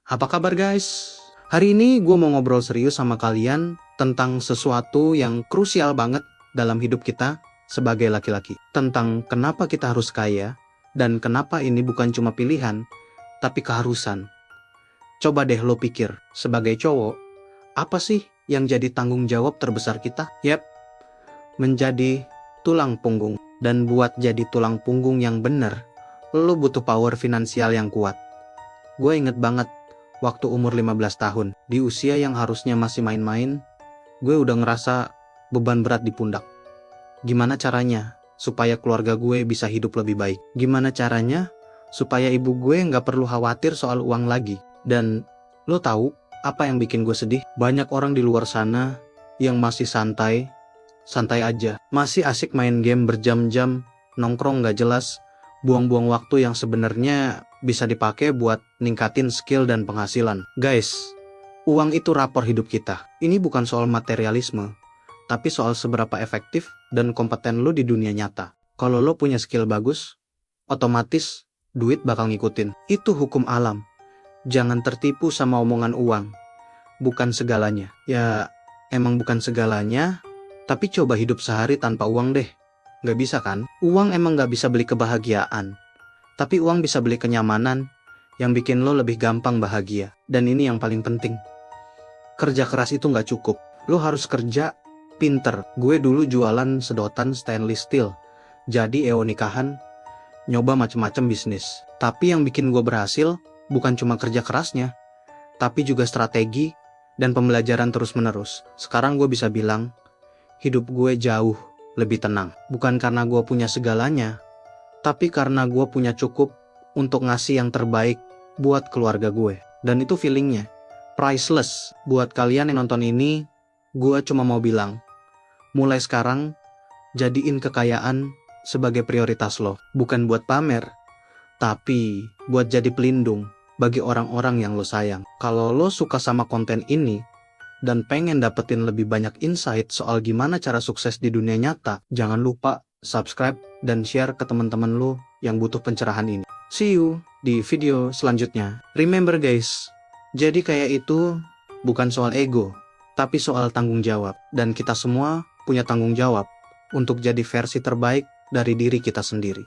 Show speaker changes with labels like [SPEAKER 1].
[SPEAKER 1] Apa kabar guys? Hari ini gue mau ngobrol serius sama kalian tentang sesuatu yang krusial banget dalam hidup kita sebagai laki-laki. Tentang kenapa kita harus kaya dan kenapa ini bukan cuma pilihan, tapi keharusan. Coba deh lo pikir, sebagai cowok, apa sih yang jadi tanggung jawab terbesar kita? Yap, menjadi tulang punggung. Dan buat jadi tulang punggung yang bener, lo butuh power finansial yang kuat. Gue inget banget, waktu umur 15 tahun, di usia yang harusnya masih main-main, gue udah ngerasa beban berat di pundak. Gimana caranya supaya keluarga gue bisa hidup lebih baik? Gimana caranya supaya ibu gue nggak perlu khawatir soal uang lagi? Dan lo tahu apa yang bikin gue sedih? Banyak orang di luar sana yang masih santai aja. Masih asik main game berjam-jam, nongkrong nggak jelas, buang-buang waktu yang sebenarnya bisa dipakai buat ningkatin skill dan penghasilan. Guys, uang itu rapor hidup kita. Ini bukan soal materialisme, tapi soal seberapa efektif dan kompeten lo di dunia nyata. Kalau lo punya skill bagus, otomatis duit bakal ngikutin. Itu hukum alam. Jangan tertipu sama omongan uang. Bukan segalanya. Ya, emang bukan segalanya, tapi coba hidup sehari tanpa uang deh. Nggak bisa kan? Uang emang nggak bisa beli kebahagiaan. Tapi uang bisa beli kenyamanan yang bikin lo lebih gampang bahagia. Dan ini yang paling penting. Kerja keras itu nggak cukup. Lo harus kerja pinter. Gue dulu jualan sedotan stainless steel. Jadi nikahan, nyoba macem-macem bisnis. Tapi yang bikin gue berhasil bukan cuma kerja kerasnya, tapi juga strategi dan pembelajaran terus-menerus. Sekarang gue bisa bilang, hidup gue jauh lebih tenang. Bukan karena gue punya segalanya, tapi karena gue punya cukup untuk ngasih yang terbaik buat keluarga gue. Dan itu feelingnya priceless. Buat kalian yang nonton ini, gue cuma mau bilang, mulai sekarang, jadiin kekayaan sebagai prioritas lo. Bukan buat pamer, tapi buat jadi pelindung bagi orang-orang yang lo sayang. Kalau lo suka sama konten ini, dan pengen dapetin lebih banyak insight soal gimana cara sukses di dunia nyata, jangan lupa subscribe dan share ke teman-teman lo yang butuh pencerahan ini. See you di video selanjutnya. Remember guys, jadi kaya itu bukan soal ego, tapi soal tanggung jawab. Dan kita semua punya tanggung jawab untuk jadi versi terbaik dari diri kita sendiri.